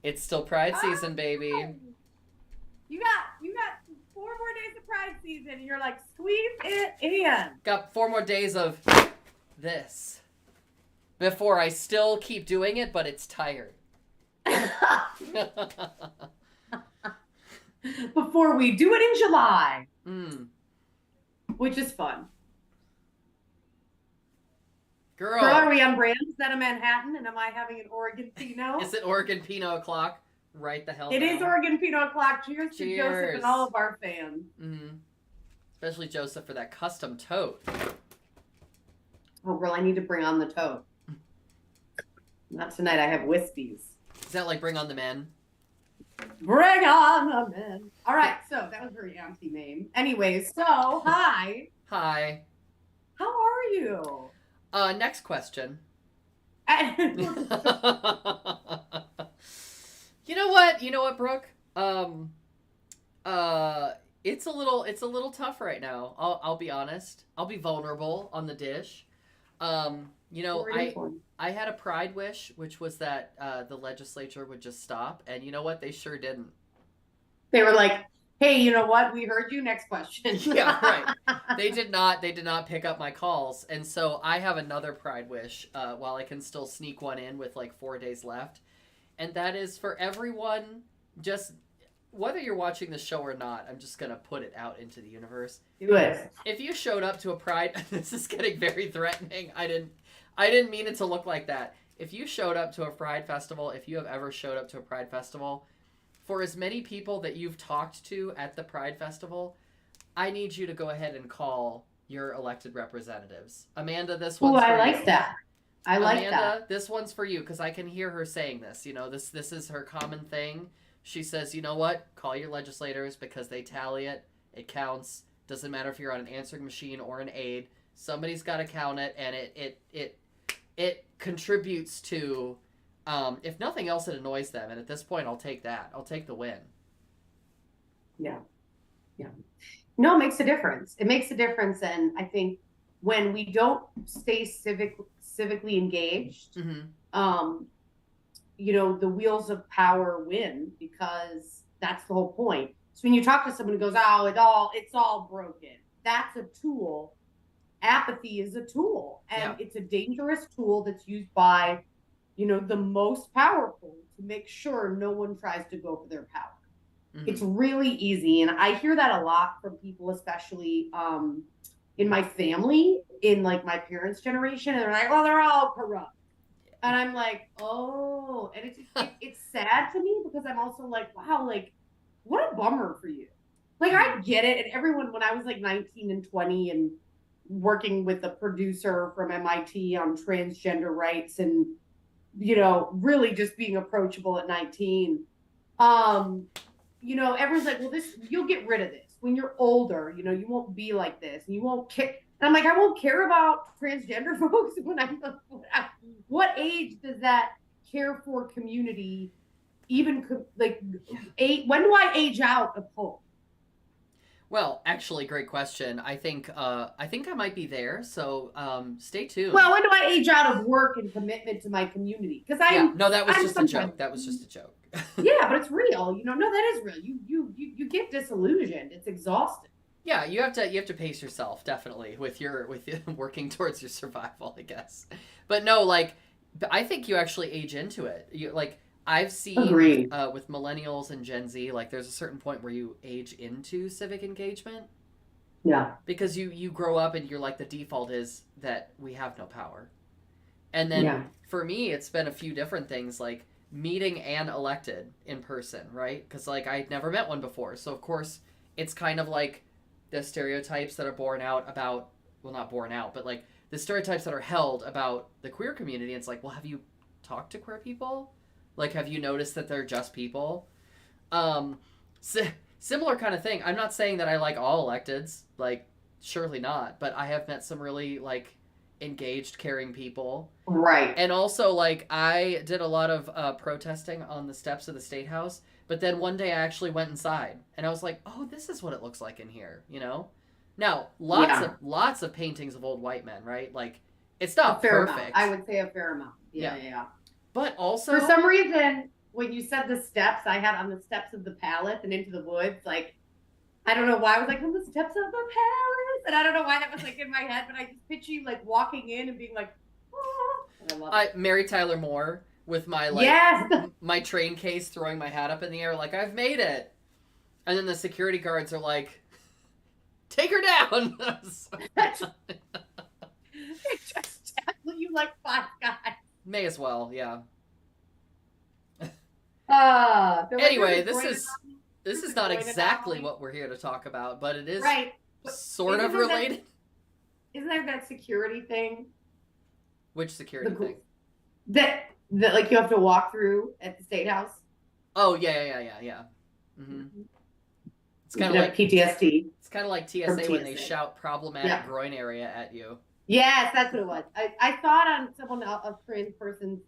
It's still Pride Ah, season, baby. you got 4 more days of Pride season, and you're like, squeeze it in. Got 4 more days of this before I still keep doing it, but it's tired. Before we do it in July, mm. which is fun. Girl, are we on brand? Is that a Manhattan? And am I having an Oregon Pinot? Is it Oregon Pinot o'clock? Right the hell It down. is Oregon Pinot o'clock. Cheers to Joseph and all of our fans. Especially Joseph for that custom tote. Oh, girl, I need to bring on the tote. Not tonight. I have Wispies. Is that like Bring on the Men? Bring on the men. All right, so that was very anti-name. Anyways, so hi. Hi. How are you? Next question. You know what, Brooke? It's a little tough right now. I'll be honest. I'll be vulnerable on the dish. I had a pride wish, which was that the legislature would just stop, and you know what? They sure didn't. They were like, "Hey, you know what? We heard you. Next question." Yeah, right. They did not pick up my calls, and so I have another pride wish. While I can still sneak one in with like 4 days left, and that is for everyone. Just whether you're watching the show or not, I'm just gonna put it out into the universe. Do it. If you showed up to a pride, this is getting very threatening. I didn't mean it to look like that. If you showed up to a pride festival, if you have ever showed up to a pride festival, for as many people that you've talked to at the pride festival, I need you to go ahead and call your elected representatives. Amanda, this one's for you. I like that. I like Amanda, that. this one's for you because I can hear her saying this. You know, this is her common thing. She says, you know what? Call your legislators because they tally it. It counts. Doesn't matter if you're on an answering machine or an aide. Somebody's got to count it, and it contributes to, if nothing else, it annoys them. And at this point, I'll take that. I'll take the win. Yeah. Yeah. No, it makes a difference. It makes a difference. And I think when we don't stay civically engaged, the wheels of power win because that's the whole point. So when you talk to someone who goes, oh, it's all broken. That's a tool. Apathy is a tool, and it's a dangerous tool that's used by, the most powerful to make sure no one tries to go for their power. It's really easy. And I hear that a lot from people, especially in my family, in like my parents' generation. And they're like, well, they're all corrupt. And I'm like, oh, and it's sad to me because I'm also like, wow, like, what a bummer for you. Like, I get it. And everyone, when I was like 19 and 20 and working with a producer from MIT on transgender rights and, really just being approachable at 19, everyone's like, well, you'll get rid of this. When you're older, you won't be like this and you won't care. And I'm like, I won't care about transgender folks when what age does that care for community even when do I age out of hope? Well, actually, great question. I think I might be there, so stay tuned. Well, when do I age out of work and commitment to my community? Because that was just a joke. That was just a joke. Yeah, but it's real. No, that is real. You get disillusioned. It's exhausting. Yeah, you have to pace yourself definitely with working towards your survival, I guess. But no, like I think you actually age into it. I've seen with millennials and Gen Z, like there's a certain point where you age into civic engagement. Yeah. Because you grow up and you're like the default is that we have no power. And then for me, it's been a few different things like meeting an elected in person, right? Because like I'd never met one before. So of course it's kind of like the stereotypes that are born out about, well, not born out, but like the stereotypes that are held about the queer community. It's like, well, have you talked to queer people? Like, have you noticed that they're just people? Similar kind of thing. I'm not saying that I like all electeds, like, surely not, but I have met some really, like, engaged, caring people. Right. And also, like, I did a lot of protesting on the steps of the State House, but then one day I actually went inside, and I was like, oh, this is what it looks like in here, Now, lots of paintings of old white men, right? Like, it's not perfect. I would say a fair amount. Yeah. But also, for some reason, when you said the steps, I had on the steps of the palace and into the woods, like, I don't know why I was like on the steps of the palace, and I don't know why that was like in my head, but I just picture you like walking in and being like, oh. And I love it. Mary Tyler Moore with my like Yes. my train case, throwing my hat up in the air like I've made it, and then the security guards are like, take her down. It just tackled you like 5 guys. May as well, yeah. Anyway, this is not exactly what we're here to talk about, but it is right. Sort of related. Isn't there that security thing? Which security thing? That like you have to walk through at the State House. Oh yeah. Mm-hmm. It's kind of like PTSD. It's kind of like TSA when they shout problematic groin area at you. Yes, that's what it was. I saw it on someone a trans person's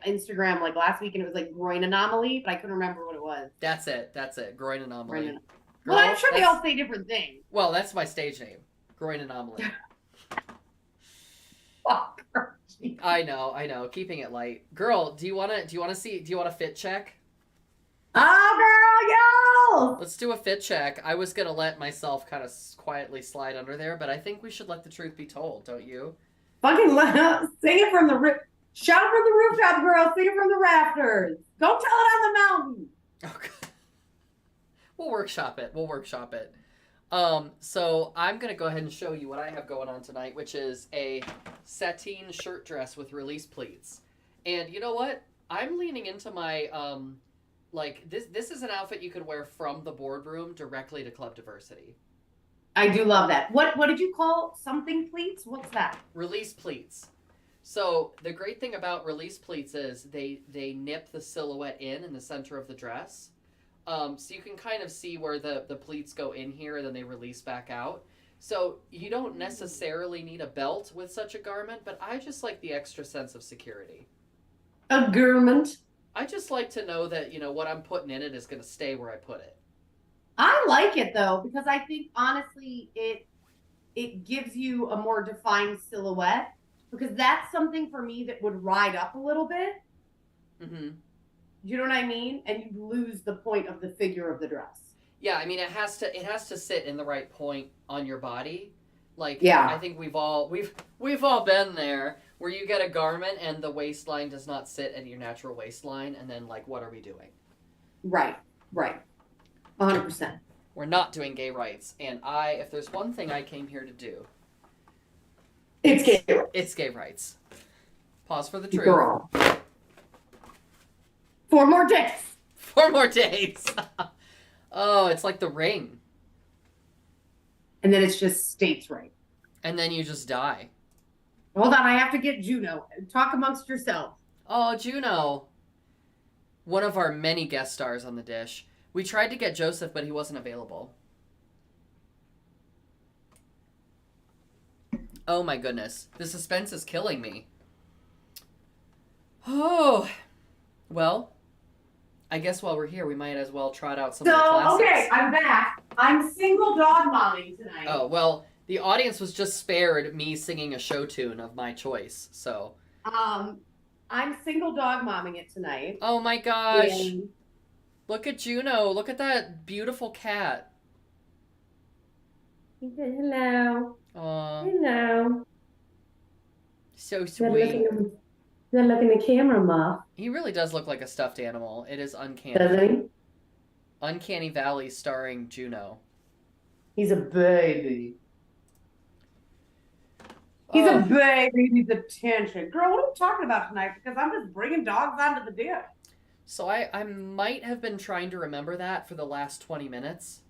Instagram like last week, and it was like groin anomaly, but I couldn't remember what it was. That's it. Groin anomaly. Well, I'm sure they all say different things. Well, that's my stage name. Groin anomaly. I know. Keeping it light. Girl, do you want a fit check? Oh, girl, yo! Let's do a fit check. I was going to let myself kind of quietly slide under there, but I think we should let the truth be told, don't you? Fucking sing it from the shout from the rooftop, girl. Sing it from the rafters. Go tell it on the mountain. Okay. We'll workshop it. So I'm going to go ahead and show you what I have going on tonight, which is a sateen shirt dress with release pleats. And you know what? I'm leaning into my, this is an outfit you could wear from the boardroom directly to Club Diversity. I do love that. What did you call something pleats? What's that? Release pleats. So the great thing about release pleats is they nip the silhouette in the center of the dress. So you can kind of see where the pleats go in here and then they release back out. So you don't necessarily need a belt with such a garment, but I just like the extra sense of security. A garment? I just like to know that, what I'm putting in it is going to stay where I put it. I like it though, because I think honestly it gives you a more defined silhouette, because that's something for me that would ride up a little bit. Mm-hmm. You know what I mean? And you lose the point of the figure of the dress. Yeah, I mean it has to sit in the right point on your body. Like, yeah. I think we've all been there where you get a garment and the waistline does not sit at your natural waistline, and then like, what are we doing? Right. 100%. We're not doing gay rights, and if there's one thing I came here to do, it's gay rights. It's gay rights. Pause for the truth. Girl. 4 more days. 4 more days. Oh, it's like The Ring. And then it's just states' right. And then you just die. Hold on, I have to get Juno. Talk amongst yourselves. Oh, Juno. One of our many guest stars on the dish. We tried to get Joseph, but he wasn't available. Oh my goodness. The suspense is killing me. Oh. Well, I guess while we're here, we might as well trot out some of the classics. Okay, I'm back. I'm single dog momming tonight. Oh, well, the audience was just spared me singing a show tune of my choice, so. I'm single dog momming it tonight. Oh my gosh. And look at Juno. Look at that beautiful cat. he said hello. Aw. Hello. So sweet. Good looking the camera, Ma. He really does look like a stuffed animal. It is uncanny. Doesn't he? Uncanny Valley starring Juno. He's a baby. He's a baby. He's attention. Girl, what are we talking about tonight? Because I'm just bringing dogs onto the dish. So I might have been trying to remember that for the last 20 minutes.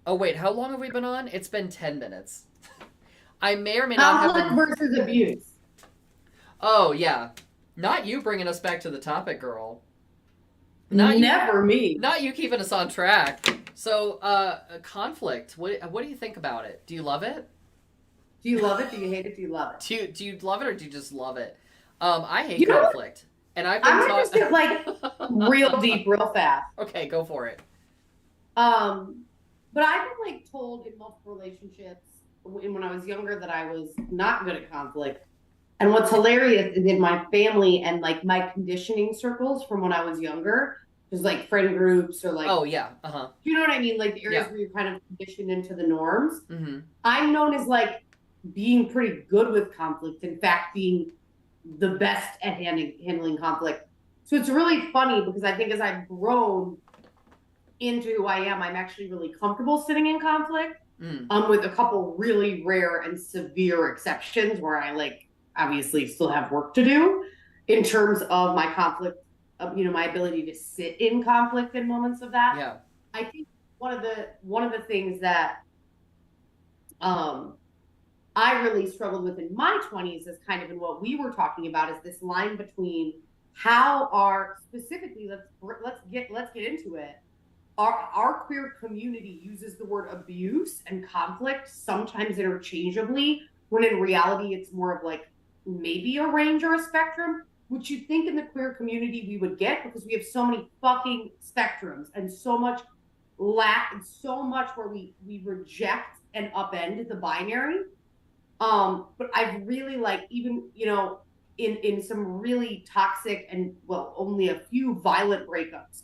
Oh, wait. How long have we been on? It's been 10 minutes. I may or may not have been... versus abuse. Oh, yeah. Not you bringing us back to the topic, girl. Never me. Not you keeping us on track. So, conflict. What do you think about it? Do you love it? Do you love it? Do you hate it? Do you love it? Do you love it or do you just love it? I hate conflict. And I've been I'm gonna just get like real deep, real fast. Okay, go for it. But I've been like told in multiple relationships when I was younger that I was not good at conflict. And what's hilarious is in my family and like my conditioning circles from when I was younger, there's like friend groups or like, oh yeah, uh-huh, you know what I mean? Like the areas yeah, where you're kind of conditioned into the norms. mm-hmm. I'm known as like being pretty good with conflict. In fact, being the best at handling conflict. So it's really funny because I think as I've grown into who I am, I'm actually really comfortable sitting in conflict. Mm. With a couple really rare and severe exceptions where I like obviously still have work to do in terms of my conflict, of my ability to sit in conflict in moments of that. Yeah. I think one of the things that um I really struggled with in my 20s is kind of in what we were talking about is this line between how our specifically let's get into it. Our queer community uses the word abuse and conflict sometimes interchangeably, when in reality it's more of like maybe a range or a spectrum, which you'd think in the queer community we would get because we have so many fucking spectrums and so much lack and so much where we reject and upend the binary. But I've really like even in some really toxic and well only a few violent breakups,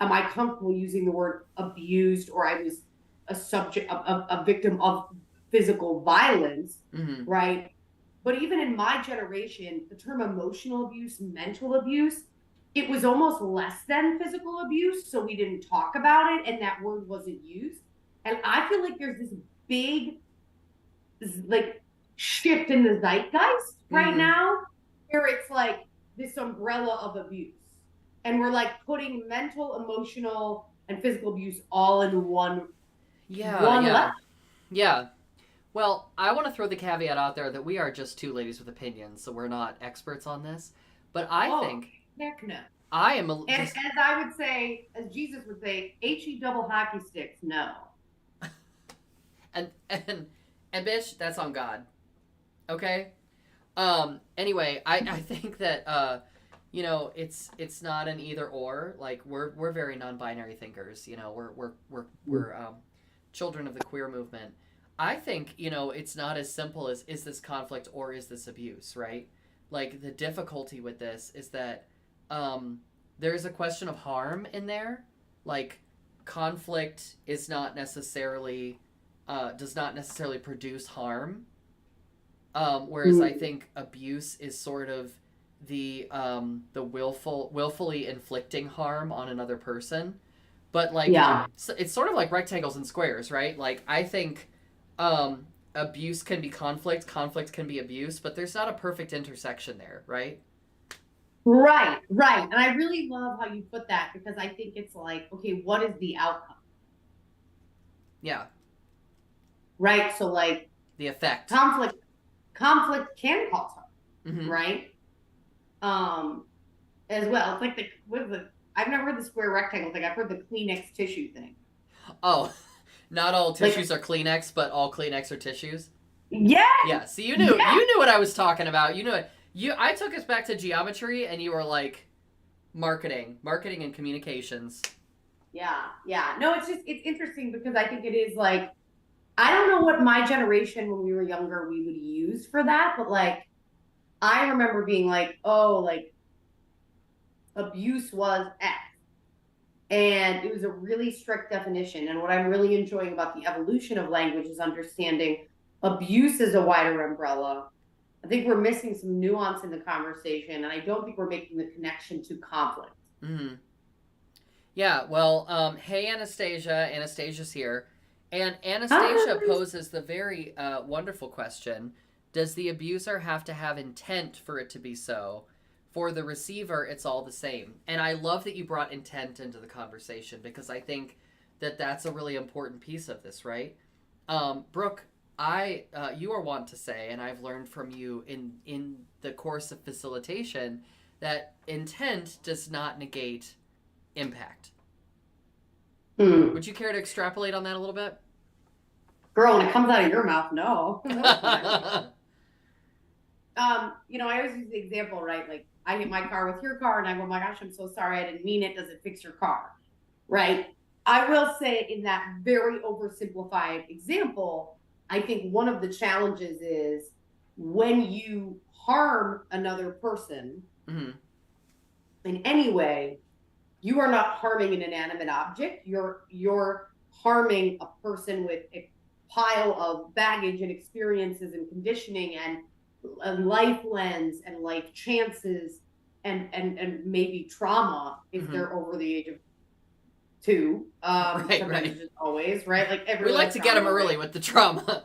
am I comfortable using the word abused or I was a victim of physical violence, Mm-hmm. right? But even in my generation, the term emotional abuse, mental abuse, it was almost less than physical abuse, so we didn't talk about it and that word wasn't used. And I feel like there's this big like shift in the zeitgeist right Mm-hmm. now where it's like this umbrella of abuse and we're like putting mental, emotional, and physical abuse all in one Yeah, one level. yeah, yeah. Well, I want to throw the caveat out there that we are just two ladies with opinions, so we're not experts on this. But I Oh, think heck no. I am And just as I would say, as Jesus would say, HE double hockey sticks, no. and bitch, that's on God. Okay. Anyway, I think that it's not an either or. Like we're very non-binary thinkers. We're children of the queer movement. I think it's not as simple as is this conflict or is this abuse, right? Like the difficulty with this is that there's a question of harm in there. Like conflict is not necessarily does not necessarily produce harm, whereas I think abuse is sort of the willfully inflicting harm on another person. But like Yeah. it's sort of like rectangles and squares, right? Like I think abuse can be conflict can be abuse, but there's not a perfect intersection there, right? Right, right. And I really love how you put that because I think it's like, okay, what is the outcome? Yeah, Right? So like the effect. conflict can cause harm, Mm-hmm. right? Um, as well. It's like I've never heard the square rectangle thing. I've heard the Kleenex tissue thing. Oh, not all Like, tissues are Kleenex, but all Kleenex are tissues. yeah, Yeah, so yeah, you knew what I was talking about. You knew it. I took us back to geometry, and you were like marketing and communications. yeah, yeah. No, it's interesting because I think it is like I don't know what my generation when we were younger we would use for that, but like I remember being like, oh, like abuse was X. And it was a really strict definition. And what I'm really enjoying about the evolution of language is understanding abuse is a wider umbrella. I think we're missing some nuance in the conversation, and I don't think we're making the connection to conflict. Mm-hmm. Yeah, well, hey Anastasia, Anastasia's here. And Anastasia poses the very wonderful question: does the abuser have to have intent for it to be so? For the receiver, it's all the same. And I love that you brought intent into the conversation because I think that that's a really important piece of this, right? Brooke, you are wont to say, and I've learned from you in the course of facilitation, that intent does not negate impact. Would you care to extrapolate on that a little bit? Girl, when it comes out of your mouth, no. I always use the example, right? Like I hit my car with your car and I go, oh my gosh, I'm so sorry, I didn't mean it. Does it fix your car? Right? I will say in that very oversimplified example, I think one of the challenges is when you harm another person mm-hmm. in any way, you are not harming an inanimate object. You're harming a person with a pile of baggage and experiences and conditioning and life lens and life chances and maybe trauma if Mm-hmm. they're over the age of 2. Right, Sometimes right. it's just always, right? Like We everyone like has to get them trauma, early right? with the trauma.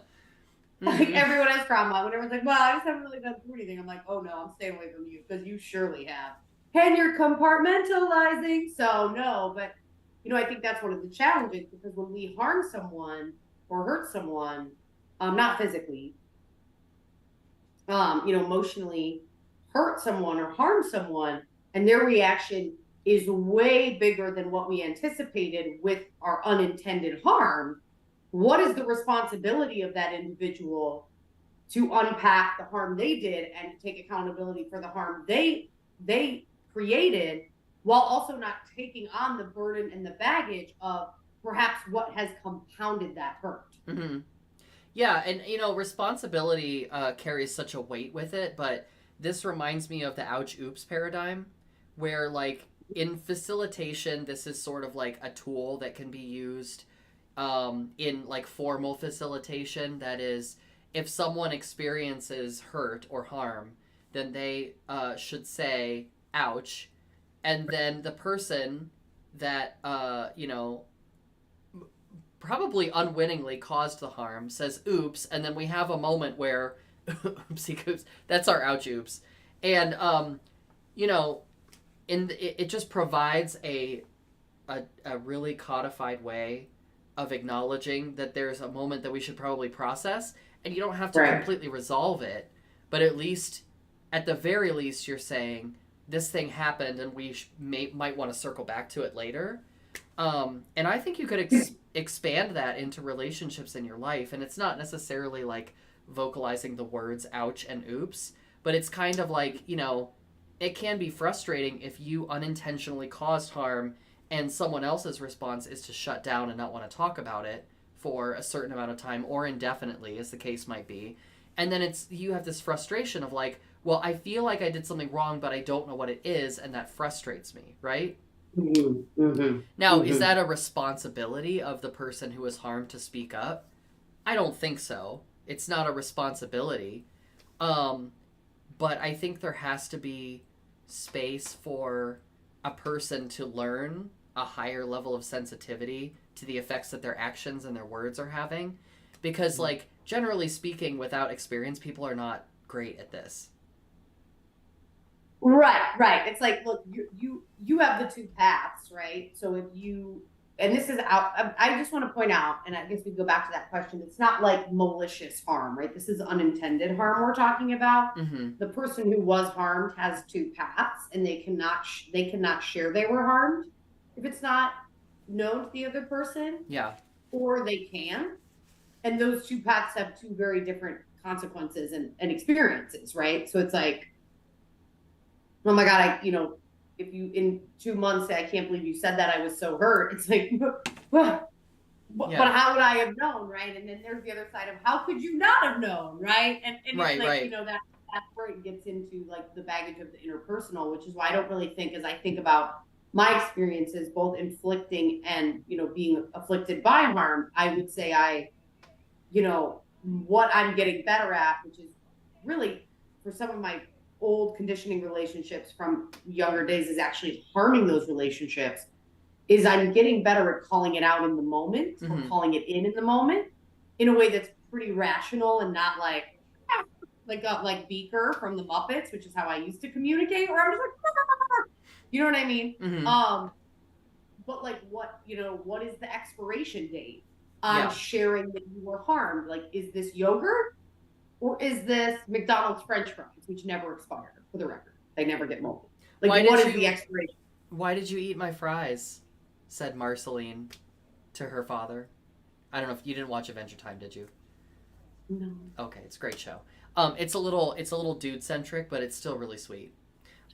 Like Mm-hmm. everyone has trauma. When everyone's like, well, I just haven't really gone through anything. I'm like, oh no, I'm staying away from you because you surely have. And you're compartmentalizing. So no, but I think that's one of the challenges because when we harm someone or hurt someone, not physically, emotionally hurt someone or harm someone, and their reaction is way bigger than what we anticipated with our unintended harm. What is the responsibility of that individual to unpack the harm they did and to take accountability for the harm they created, while also not taking on the burden and the baggage of perhaps what has compounded that hurt? Mm-hmm. Yeah, and responsibility carries such a weight with it, but this reminds me of the ouch oops paradigm, where like in facilitation, this is sort of like a tool that can be used in like formal facilitation. That is, if someone experiences hurt or harm, then they should say ouch, and then the person that probably unwittingly caused the harm says oops, and then we have a moment where oopsie oops, that's our ouch oops. And you know it just provides a really codified way of acknowledging that there's a moment that we should probably process, and you don't have to Right. completely resolve it, but at the very least you're saying this thing happened and we might want to circle back to it later. And I think you could expand that into relationships in your life. And it's not necessarily like vocalizing the words ouch and oops, but it's kind of like, it can be frustrating if you unintentionally caused harm and someone else's response is to shut down and not want to talk about it for a certain amount of time or indefinitely, as the case might be. And then you have this frustration of like, well, I feel like I did something wrong, but I don't know what it is, and that frustrates me, right? Mm-hmm. Mm-hmm. Now, is Mm-hmm. that a responsibility of the person who was harmed to speak up? I don't think so. It's not a responsibility. Um, but I think there has to be space for a person to learn a higher level of sensitivity to the effects that their actions and their words are having. Because, like, generally speaking, without experience, people are not great at this. Right. It's like, look, you have the two paths, right? So if you, and this is out, I just want to point out, and I guess we go back to that question. It's not like malicious harm, right? This is unintended harm we're talking about. Mm-hmm. The person who was harmed has two paths, and they cannot share they were harmed if it's not known to the other person. Yeah. Or they can, and those two paths have two very different consequences and experiences, right? So it's like, oh my God, if you in 2 months say, I can't believe you said that, I was so hurt. It's like, but how would I have known, right? And then there's the other side of how could you not have known, right? And Right, it's like, right. That's where it gets into like the baggage of the interpersonal, which is why I don't really think, as I think about my experiences, both inflicting and, being afflicted by harm, I would say what I'm getting better at, which is really for some of my old conditioning relationships from younger days is actually harming those relationships, is I'm getting better at calling it out in the moment, Mm-hmm. or calling it in the moment in a way that's pretty rational and not like Beaker from the Muppets, which is how I used to communicate, where I'm just like, you know what I mean? Mm-hmm. But like what is the expiration date on sharing that you were harmed? Like, is this yogurt? Or is this McDonald's French fries, which never expire, for the record? They never get moldy. Like, what is the expiration? Why did you eat my fries? Said Marceline to her father. I don't know if you didn't watch Adventure Time, did you? No. Okay, it's a great show. It's a little dude centric, but it's still really sweet.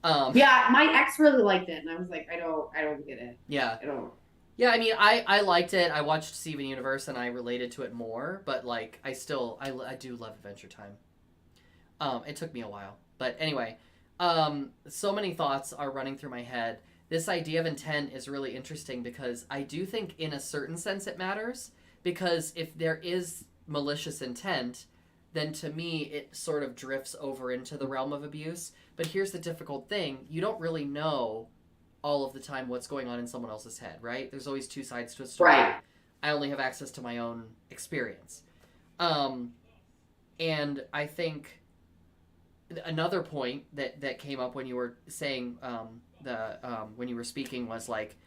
Yeah, my ex really liked it, and I was like, I don't get it. Yeah. I don't. Yeah, I mean, I liked it. I watched Steven Universe, and I related to it more. But like, I do love Adventure Time. It took me a while. But anyway, so many thoughts are running through my head. This idea of intent is really interesting because I do think in a certain sense it matters, because if there is malicious intent, then to me it sort of drifts over into the realm of abuse. But here's the difficult thing: you don't really know all of the time what's going on in someone else's head, right? There's always two sides to a story. Right. I only have access to my own experience. And I think another point that came up when you were saying when you were speaking was like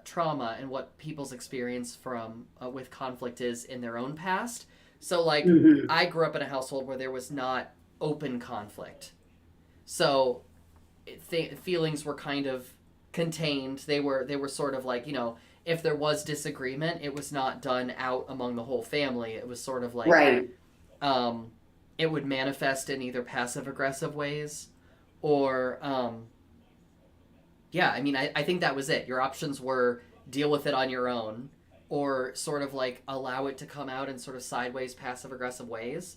trauma and what people's experience from with conflict is in their own past. So like I grew up in a household where there was not open conflict, so feelings were kind of contained. They were sort of like, you know, if there was disagreement, it was not done out among the whole family. It was sort of like right. It would manifest in either passive aggressive ways or yeah, I mean, I think that was it. Your options were deal with it on your own or sort of like allow it to come out in sort of sideways passive aggressive ways.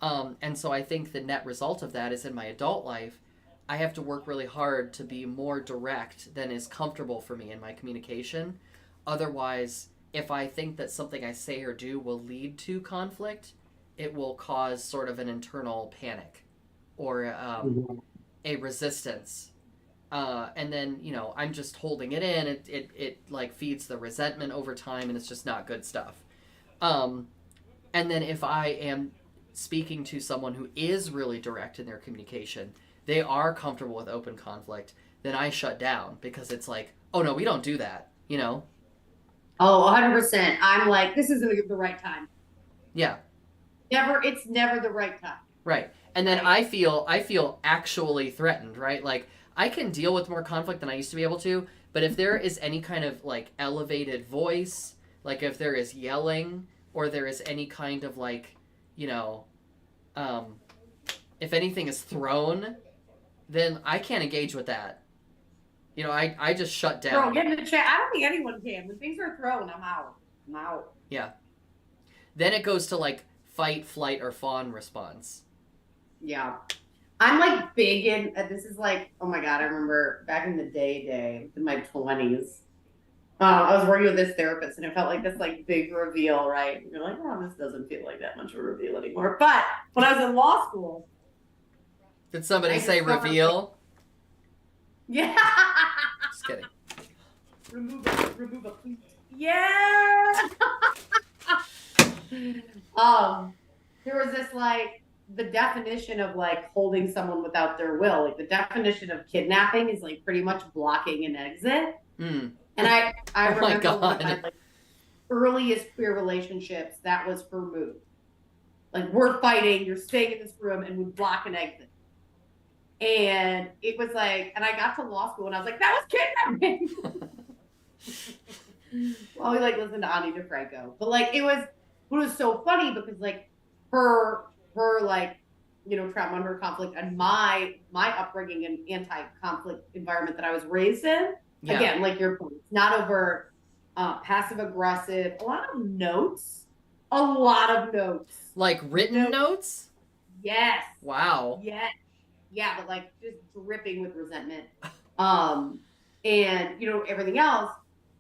And so I think the net result of that is in my adult life, I have to work really hard to be more direct than is comfortable for me in my communication. Otherwise, if I think that something I say or do will lead to conflict, it will cause sort of an internal panic or a resistance. And then, you know, I'm just holding it in. It like feeds the resentment over time, and it's just not good stuff. And then if I am speaking to someone who is really direct in their communication, they are comfortable with open conflict, then I shut down because it's like, oh no, we don't do that, you know? Oh, 100%. I'm like, this isn't the right time. Yeah. It's never the right time. Right. And then I feel actually threatened, right? Like I can deal with more conflict than I used to be able to, but if there is any kind of like elevated voice, like if there is yelling or there is any kind of like, you know, if anything is thrown, then I can't engage with that. You know, I just shut down. Bro, get in the chat. I don't think anyone can. When things are thrown, I'm out. Yeah. Then it goes to like fight, flight, or fawn response. Yeah. I'm like big in, this is like, oh my God, I remember back in the day, in my 20s, I was working with this therapist and it felt like this like big reveal, right? And you're like, oh, this doesn't feel like that much of a reveal anymore. But when I was in law school. Did somebody say reveal? Yeah. Just kidding. Remove a pleat. Yeah. There was this like, the definition of like holding someone without their will, like the definition of kidnapping is like pretty much blocking an exit. And I remember one of my like earliest queer relationships that was for move. Like we're fighting, you're staying in this room, and we block an exit. And it was like, and I got to law school and I was like, that was kidnapping. Well, we like listened to Ani DeFranco, but like it was so funny because like her like, you know, trauma and her conflict and my upbringing and anti-conflict environment that I was raised in. Yeah. Again, like your point, it's not over passive aggressive, a lot of notes. Like written notes? Yes. Wow. Yes. Yeah, but like just dripping with resentment. And you know, everything else.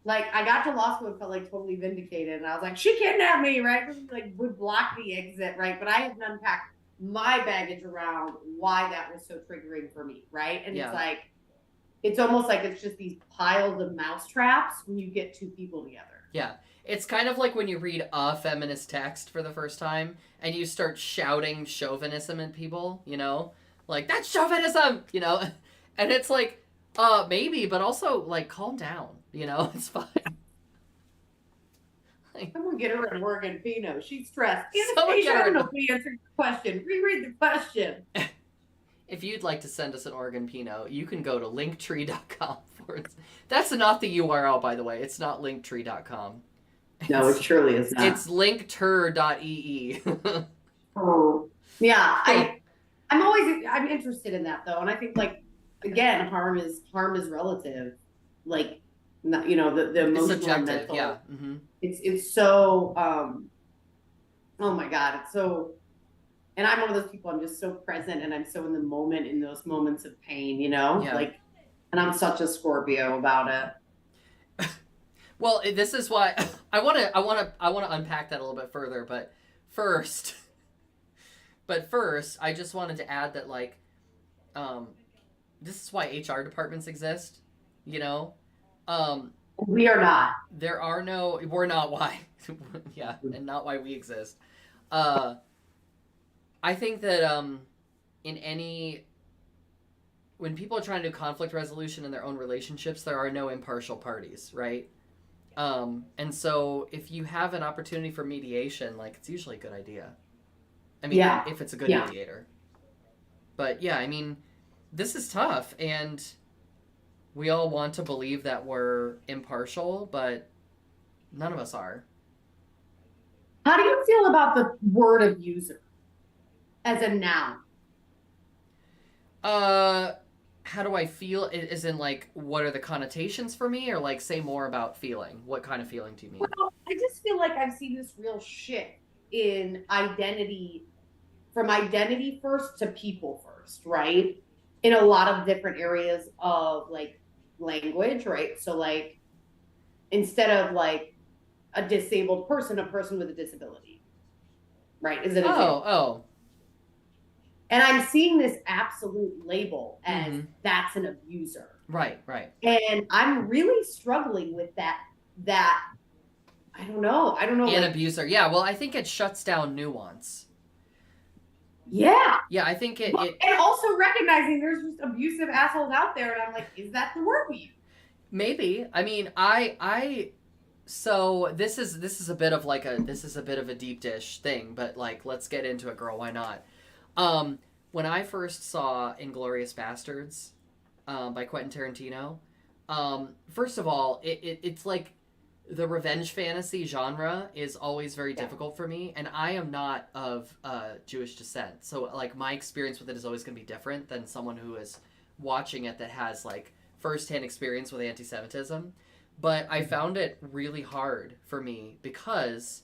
Like I got to law school and felt like totally vindicated, and I was like, she kidnapped me, right? Like would block the exit, right? But I hadn't unpacked my baggage around why that was so triggering for me, right? And it's like, it's almost like it's just these piles of mousetraps when you get two people together. Yeah. It's kind of like when you read a feminist text for the first time and you start shouting chauvinism at people, you know? Like, that's chauvinism, you know? And it's like, maybe, but also, like, calm down, you know? It's fine. Like, someone get her an Oregon Pinot. She's stressed. I don't know if we answered the question. Reread the question. If you'd like to send us an Oregon Pinot, you can go to linktree.com. That's not the URL, by the way. It's not linktree.com. No, it surely is not. It's linkter.ee. Oh, yeah. I'm interested in that though, and I think like again, harm is relative. Like, you know, the emotional, it's subjective, mental. Yeah. Mm-hmm. It's so. Oh my God, it's so. And I'm one of those people, I'm just so present and I'm so in the moment in those moments of pain, Yeah. like, and I'm such a Scorpio about it. Well, this is why I want to unpack that a little bit further, first, I just wanted to add that like um this is why HR departments exist, you know? Um We are not. we're not why. Yeah, and not why we exist. Uh I think that in any when people are trying to do conflict resolution in their own relationships, there are no impartial parties, right? And so if you have an opportunity for mediation, like it's usually a good idea. I mean, Yeah. if it's a good mediator. But yeah, I mean, this is tough, and we all want to believe that we're impartial, but none of us are. How do you feel about the word abuser as a noun? Uh, how do I feel? Is in like, what are the connotations for me, or like, say more about feeling? What kind of feeling do you mean? Well, I just feel like I've seen this real shift in identity, from identity first to people first, right? In a lot of different areas of like language, right? So like instead of like a disabled person, a person with a disability, right? Is an example. Oh. And I'm seeing this absolute label as that's an abuser. Right. And I'm really struggling with that I don't know. An like, abuser. Yeah, well, I think it shuts down nuance. Yeah. Yeah, I think it and also recognizing there's just abusive assholes out there, and I'm like, is that the word we use? Maybe. I mean, I so this is a bit of like a deep dish thing, but like let's get into it, girl. Why not? When I first saw Inglourious Bastards, by Quentin Tarantino, first of all, it's like the revenge fantasy genre is always very difficult for me, and I am not of Jewish descent, so like my experience with it is always going to be different than someone who is watching it that has like firsthand experience with anti-Semitism. But I found it really hard for me because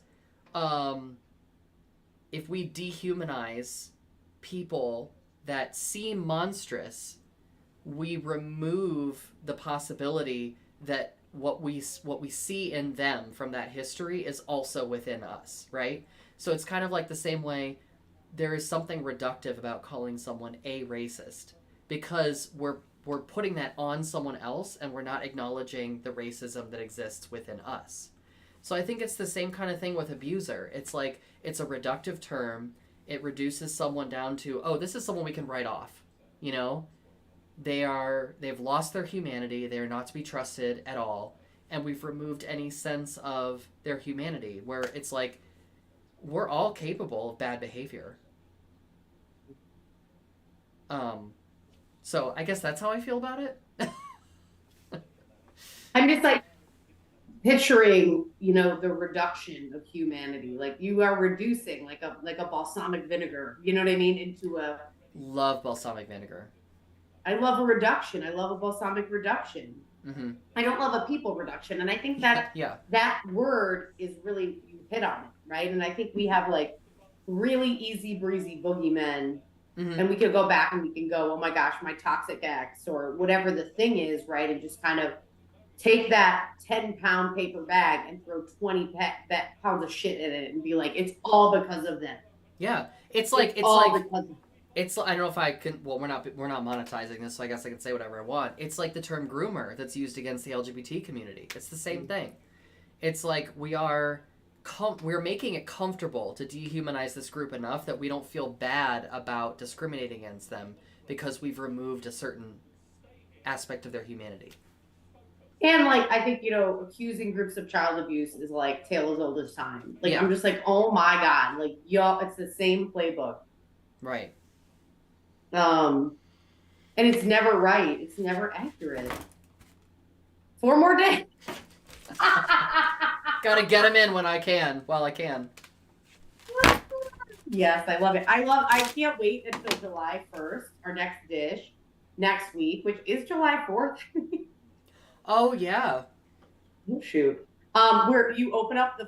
if we dehumanize people that seem monstrous, we remove the possibility that what we see in them from that history is also within us, right? So it's kind of like the same way there is something reductive about calling someone a racist, because we're putting that on someone else and we're not acknowledging the racism that exists within us. So I think it's the same kind of thing with abuser. It's like it's a reductive term. It reduces someone down to, oh, this is someone we can write off, you know? They've lost their humanity, they are not to be trusted at all, and we've removed any sense of their humanity, where it's like we're all capable of bad behavior. So I guess that's how I feel about it. I'm just like picturing, the reduction of humanity. Like you are reducing like a balsamic vinegar, you know what I mean, into a love balsamic vinegar. I love a reduction. I love a balsamic reduction. Mm-hmm. I don't love a people reduction. And I think that that word is really, you hit on it, right? And I think we have like really easy breezy boogeymen. Mm-hmm. And we could go back and we can go, oh my gosh, my toxic ex or whatever the thing is, right? And just kind of take that 10-pound paper bag and throw 20 pounds of shit in it and be like, it's all because of them. Yeah. It's like it's I don't know if I can. Well, we're not monetizing this, so I guess I can say whatever I want. It's like the term groomer that's used against the LGBT community. It's the same thing. It's like we're making it comfortable to dehumanize this group enough that we don't feel bad about discriminating against them because we've removed a certain aspect of their humanity. And like I think accusing groups of child abuse is like tale as old as time. Like I'm just like, oh my god, like y'all, it's the same playbook. Right. And it's never right. It's never accurate. 4 more days. Gotta get them in while I can. Yes, I love it. I can't wait until July 1st, our next dish, next week, which is July 4th. Oh yeah. Oh shoot. Where you open up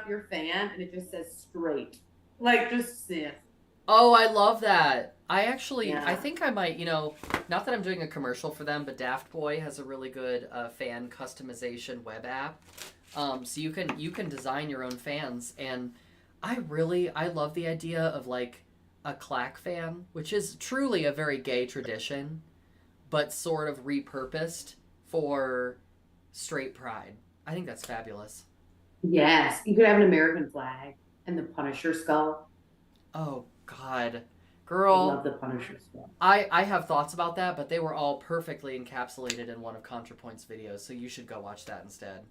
your fan and it just says straight. Like just sit. Oh, I love that. I Yeah. think I might, not that I'm doing a commercial for them, but Daft Boy has a really good fan customization web app. So you can design your own fans, and I love the idea of like a clack fan, which is truly a very gay tradition, but sort of repurposed for straight pride. I think that's fabulous. Yes. You could have an American flag and the Punisher skull. Oh God, I girl, love the Punisher skull. I have thoughts about that, but they were all perfectly encapsulated in one of ContraPoint's videos, so you should go watch that instead.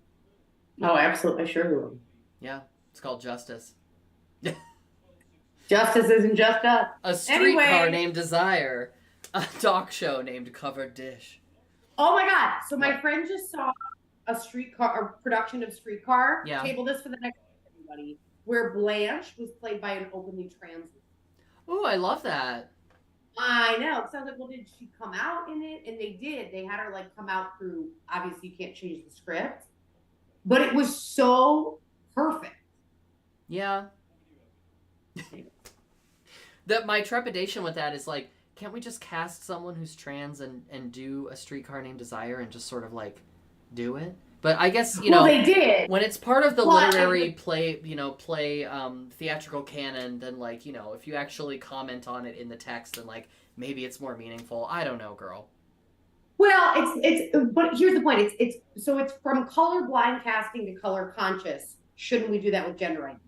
Oh, absolutely. I sure will. Yeah, it's called Justice. Justice isn't just us. A streetcar Anyway, named Desire. A talk show named Covered Dish. oh my God. So my What? friend just saw a streetcar, a production of Streetcar. Yeah. Table this for the next everybody, where Blanche was played by an openly trans woman. Oh, I love that. I know. So I was like, well, did she come out in it? And they did. They had her like come out through, obviously, you can't change the script, but it was so perfect. Yeah. That my trepidation with that is like, can't we just cast someone who's trans and do a streetcar named Desire and just sort of like do it? But I guess, Well, they did. when it's part of the But literary play theatrical canon, then like, if you actually comment on it in the text, then like maybe it's more meaningful. I don't know, girl. well, but here's the point. It's from colorblind casting to color conscious. Shouldn't we do that with gender identity?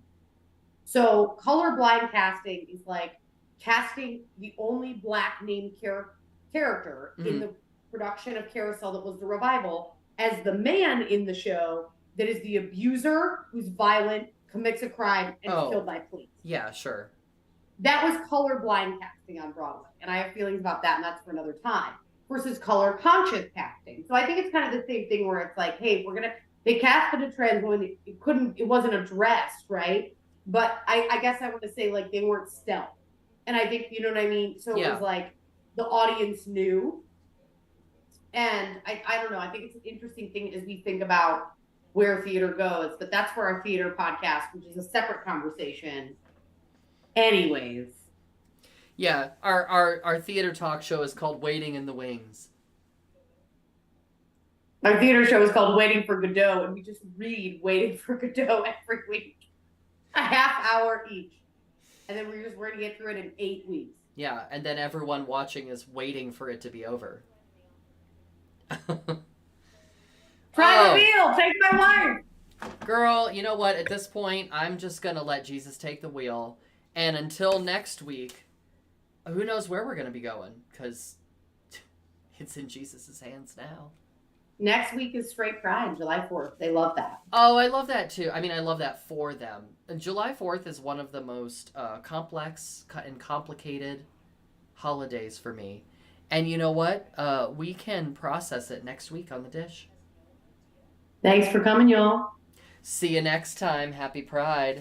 So colorblind casting is like casting the only black named character in the production of Carousel that was the revival as the man in the show that is the abuser who's violent, commits a crime, and is killed by police. Yeah, sure. That was colorblind casting on Broadway, and I have feelings about that, and that's for another time. Versus color conscious casting. So I think it's kind of the same thing where it's like, hey, they casted a trans woman, it wasn't addressed, right? But I guess I want to say like they weren't stealth. And I think, you know what I mean? So it was like the audience knew. And I don't know. I think it's an interesting thing as we think about where theater goes. But that's for our theater podcast, which is a separate conversation. Anyways. Yeah, our theater talk show is called Waiting in the Wings. Our theater show is called Waiting for Godot, and we just read Waiting for Godot every week. A half hour each. And then we're going to get through it in 8 weeks. Yeah, and then everyone watching is waiting for it to be over. Try the wheel! Take my wife! Girl, you know what? At this point, I'm just going to let Jesus take the wheel. And until next week, who knows where we're going to be going? Because it's in Jesus' hands now. Next week is Straight Pride, July 4th. They love that. Oh, I love that too. I mean, I love that for them. And July 4th is one of the most complex and complicated holidays for me. And you know what? We can process it next week on the dish. Thanks for coming, y'all. See you next time. Happy Pride.